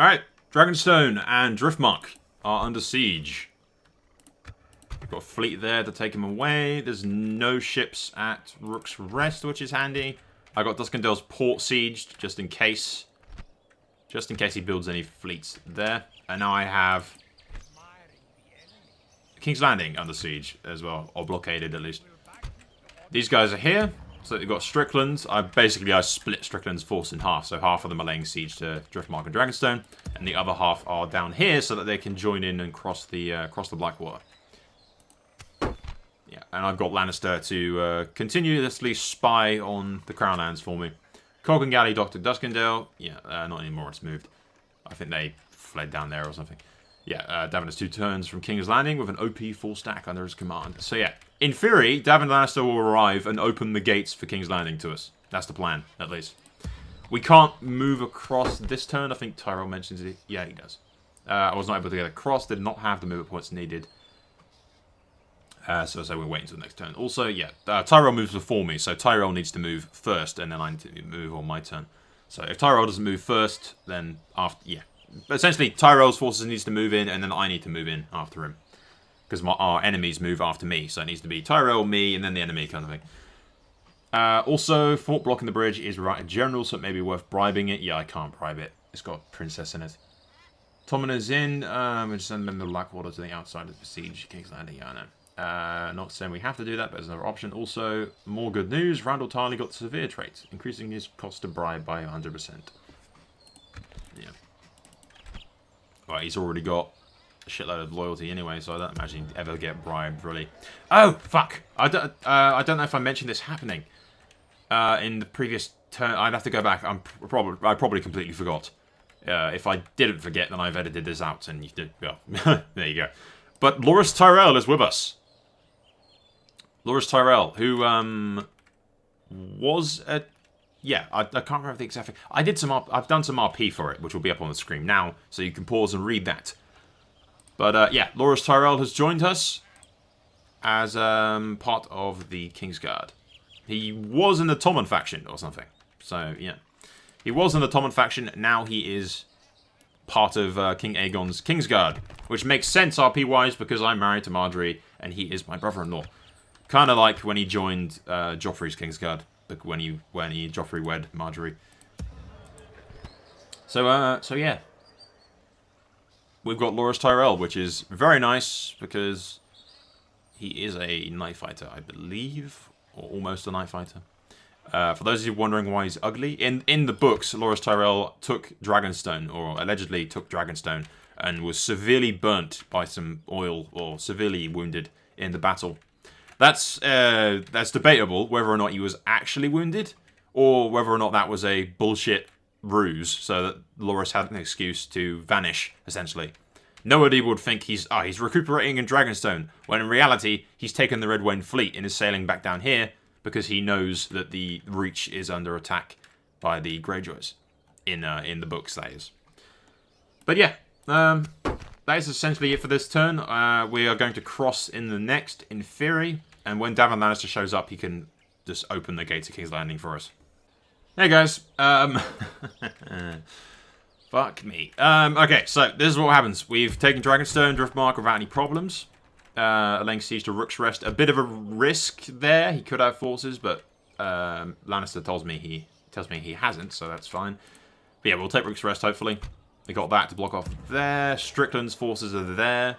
Alright, Dragonstone and Driftmark are under siege. Got a fleet there to take him away. There's no ships at Rook's Rest, which is handy. I got Duskendale's port sieged, just in case. Just in case he builds any fleets there. And now I have King's Landing under siege as well, or blockaded at least. These guys are here. So you've got Strickland. I split Strickland's force in half. So half of them are laying siege to Driftmark and Dragonstone, and the other half are down here so that they can join in and cross the Blackwater. Yeah, and I've got Lannister to continuously spy on the Crown Lands for me. Cog and Galley Dr. Duskendale. Yeah, not anymore. It's moved. I think they fled down there or something. Yeah, Davin has 2 turns from King's Landing with an OP full stack under his command. So yeah, in theory, Davin Lannister will arrive and open the gates for King's Landing to us. That's the plan, at least. We can't move across this turn. I think Tyrell mentions it. Yeah, he does. I was not able to get across. Did not have the movement points needed. So we're waiting until the next turn. Also, yeah, Tyrell moves before me, so Tyrell needs to move first, and then I need to move on my turn. So if Tyrell doesn't move first, then after, yeah. But essentially, Tyrell's forces needs to move in, and then I need to move in after him. Because our enemies move after me, so it needs to be Tyrell, me, and then the enemy kind of thing. Also, fort blocking the bridge is right in general, so it may be worth bribing it. Yeah, I can't bribe it. It's got a princess in it. Tommen is in. We just send them the Blackwater to the outside of the siege. King's Landing, yeah, I know. Not saying we have to do that, but there's another option. Also, more good news. Randall Tarley got severe traits, increasing his cost to bribe by 100%. Yeah. Right, he's already got a shitload of loyalty anyway, so I don't imagine he'd ever get bribed, really. Oh, fuck! I don't know if I mentioned this happening in the previous turn. I'd have to go back. I probably completely forgot. If I didn't forget, then I've edited this out, and you did. Well, there you go. But Loras Tyrell is with us. Loras Tyrell, who was at... Yeah, I can't remember the exact... I've done some RP for it, which will be up on the screen now, so you can pause and read that. But yeah, Loras Tyrell has joined us as part of the Kingsguard. He was in the Tommen faction or something. So, yeah. He was in the Tommen faction, now he is part of King Aegon's Kingsguard. Which makes sense RP-wise, because I'm married to Marjorie, and he is my brother-in-law. Kind of like when he joined Joffrey's Kingsguard. When Joffrey wed Marjorie. So yeah. We've got Loras Tyrell, which is very nice, because he is a night fighter, I believe. Or almost a night fighter. For those of you wondering why he's ugly, in the books, Loras Tyrell took Dragonstone, or allegedly took Dragonstone, and was severely burnt by some oil, or severely wounded in the battle. That's debatable, whether or not he was actually wounded, or whether or not that was a bullshit ruse, so that Loras had an excuse to vanish, essentially. Nobody would think he's recuperating in Dragonstone, when in reality, he's taken the Red Wayne fleet and is sailing back down here, because he knows that the Reach is under attack by the Greyjoys. In the books, that is. But yeah, that is essentially it for this turn. We are going to cross in the next, in theory. And when Davin Lannister shows up, he can just open the gates of King's Landing for us. Hey guys. Fuck me. Okay, so this is what happens. We've taken Dragonstone, Driftmark without any problems. Laying siege to Rook's Rest. A bit of a risk there. He could have forces, but Lannister tells me he hasn't, so that's fine. But yeah, we'll take Rook's Rest, hopefully. We got that to block off there. Strickland's forces are there.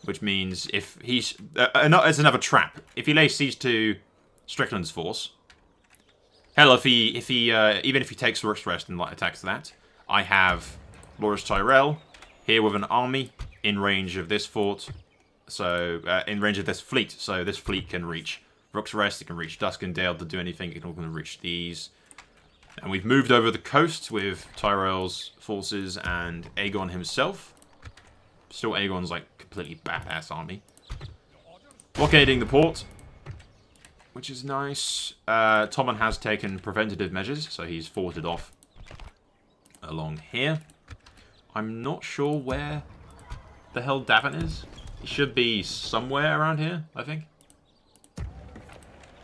Which means if he's... it's another trap. If he lays siege to Strickland's force... Hell, even if he takes Rook's Rest and attacks that, I have Loras Tyrell here with an army in range of this fort. So, in range of this fleet. So this fleet can reach Rook's Rest, it can reach Duskendale to do anything, it can also reach these. And we've moved over the coast with Tyrell's forces and Aegon himself. Still Aegon's completely badass army. Blockading the port, which is nice. Tommen has taken preventative measures, so he's forted off along here. I'm not sure where the hell Davin is. He should be somewhere around here, I think.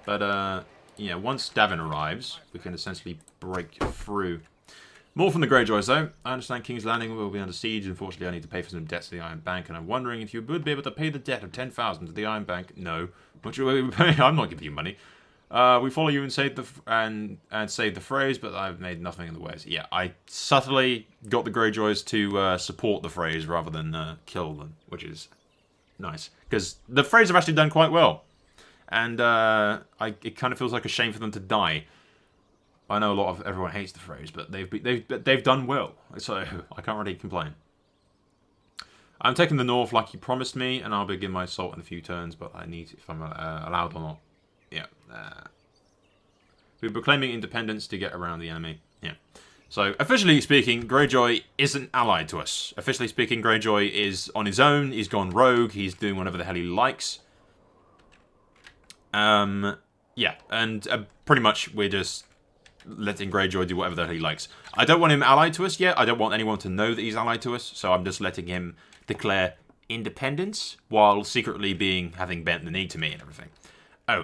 But, yeah, once Davin arrives, we can essentially break through. More from the Greyjoys, though. I understand King's Landing will be under siege. Unfortunately, I need to pay for some debts to the Iron Bank, and I'm wondering if you would be able to pay the debt of 10,000 to the Iron Bank. No. What will you pay? I'm not giving you money. We follow you and save the phrase, but I've made nothing in the way. So, yeah, I subtly got the Greyjoys to support the phrase rather than kill them, which is nice. Because the phrase have actually done quite well. And it kind of feels like a shame for them to die. I know everyone hates the phrase, but they've done well, so I can't really complain. I'm taking the north like you promised me, and I'll begin my assault in a few turns, but I need if I'm allowed or not. Yeah. We're proclaiming independence to get around the enemy. Yeah. So officially speaking, Greyjoy isn't allied to us. Officially speaking, Greyjoy is on his own. He's gone rogue. He's doing whatever the hell he likes. Yeah, and pretty much we're just letting Greyjoy do whatever the hell he likes. I don't want him allied to us yet. I don't want anyone to know that he's allied to us, so I'm just letting him declare independence while secretly having bent the knee to me and everything. Oh,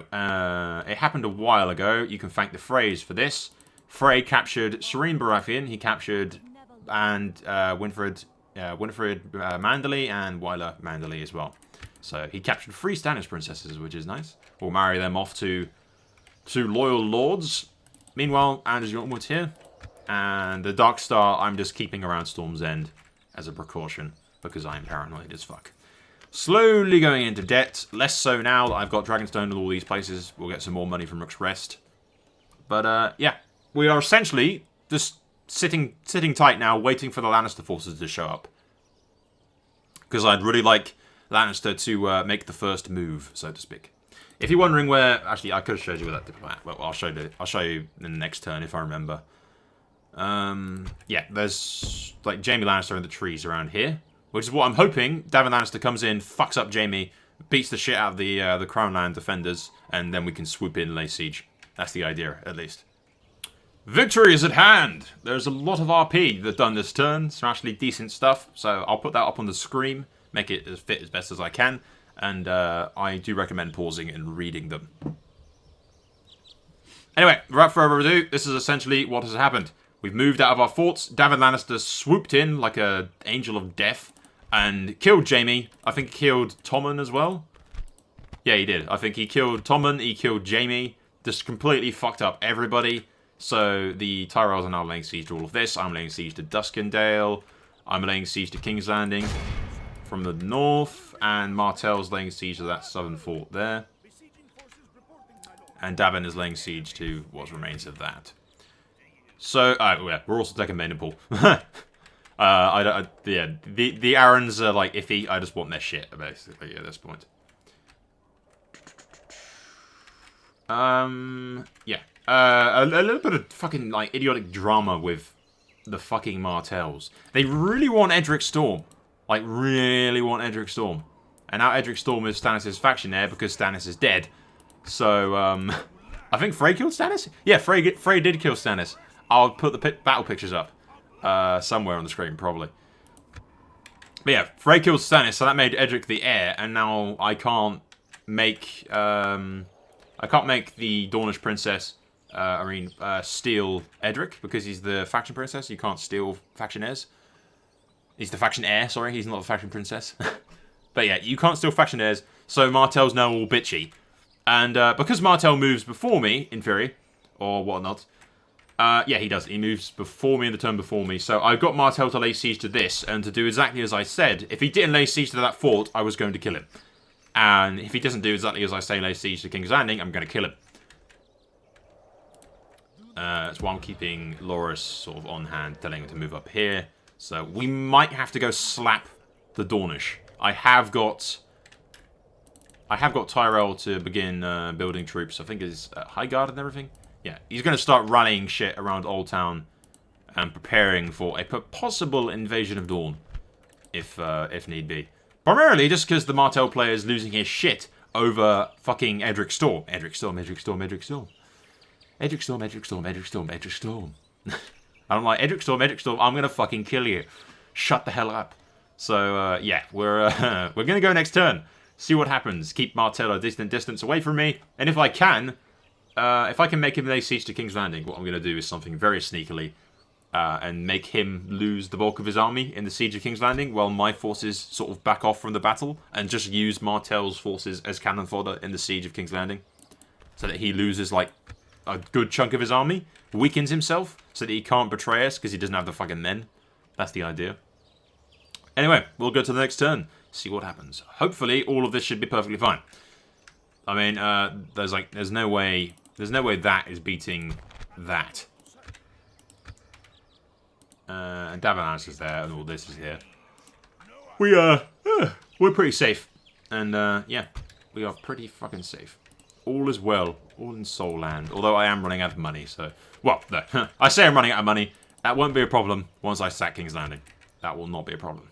it happened a while ago. You can thank the Freys for this. Frey captured Serene Baratheon. He captured Winfred Manderley and Wyler Manderley as well. So he captured 3 Stannis princesses, which is nice. We'll marry them off to loyal lords. Meanwhile, Anders Yorkwood's here. And the Dark Star I'm just keeping around Storm's End as a precaution, because I'm paranoid as fuck. Slowly going into debt. Less so now that I've got Dragonstone and all these places. We'll get some more money from Rook's Rest. But, yeah. We are essentially just sitting tight now, waiting for the Lannister forces to show up. Because I'd really like Lannister to make the first move, so to speak. If you're wondering where... Actually, I could have showed you where that diplomat... Well, I'll show you in the next turn, if I remember. Yeah, there's, like, Jaime Lannister in the trees around here. Which is what I'm hoping. Davin Lannister comes in, fucks up Jaime, beats the shit out of the Crownland defenders, and then we can swoop in and lay siege. That's the idea, at least. Victory is at hand! There's a lot of RP that's done this turn. Some actually decent stuff. So I'll put that up on the screen. Make it as fit as best as I can. And I do recommend pausing and reading them. Anyway, without further ado, this is essentially what has happened. We've moved out of our forts. Davin Lannister swooped in like an angel of death and killed Jaime. I think he killed Tommen as well. Yeah, he did. I think he killed Tommen, he killed Jaime. Just completely fucked up everybody. So the Tyrells are now laying siege to all of this. I'm laying siege to Duskendale. I'm laying siege to King's Landing from the north. And Martell's laying siege to that southern fort there. And Davin is laying siege to what remains of that. So, yeah, we're also taking Maenapole. Yeah, the Arryns are like iffy. I just want their shit, basically, at this point. Yeah. A little bit of fucking, like, idiotic drama with the fucking Martells. They really want Edric Storm. Like, really want Edric Storm. And now Edric Storm is Stannis' faction there because Stannis is dead. So, I think Frey killed Stannis? Yeah, Frey did kill Stannis. I'll put the battle pictures up. Somewhere on the screen, probably. But yeah, Frey killed Stannis, so that made Edric the heir, and now I can't make the Dornish princess, steal Edric, because he's the faction princess. You can't steal faction heirs. He's the faction heir, sorry, he's not the faction princess. But yeah, you can't steal faction heirs, so Martell's now all bitchy. And because Martell moves before me, in theory, or whatnot, yeah, he does. He moves before me in the turn before me. So I've got Martell to lay siege to this, and to do exactly as I said. If he didn't lay siege to that fort, I was going to kill him. And if he doesn't do exactly as I say, lay siege to King's Landing, I'm going to kill him. That's why I'm keeping Loras sort of on hand, telling him to move up here. So we might have to go slap the Dornish. I have got Tyrell to begin building troops. I think it's High Guard and everything. Yeah, he's going to start rallying shit around Old Town and preparing for a possible invasion of Dorne, if need be. Primarily just because the Martell player is losing his shit over fucking Edric Storm. Edric Storm, Edric Storm, Edric Storm. Edric Storm, Edric Storm, Edric Storm, Edric Storm. I'm like, Edric Storm, I'm going to fucking kill you. Shut the hell up. So, yeah, we're going to go next turn. See what happens. Keep Martell a distant distance away from me. And if I can make him lay siege to King's Landing, what I'm going to do is something very sneakily. and make him lose the bulk of his army in the Siege of King's Landing, while my forces sort of back off from the battle and just use Martell's forces as cannon fodder in the Siege of King's Landing, so that he loses like a good chunk of his army, weakens himself, so that he can't betray us because he doesn't have the fucking men. That's the idea. Anyway, we'll go to the next turn, see what happens. Hopefully, all of this should be perfectly fine. I mean, there's no way that is beating that. And Davenant is there, and all this is here. We're pretty safe, and yeah, we are pretty fucking safe. All is well, all in Soul Land. Although I am running out of money, so well, no, I say I'm running out of money. That won't be a problem once I sack King's Landing. That will not be a problem.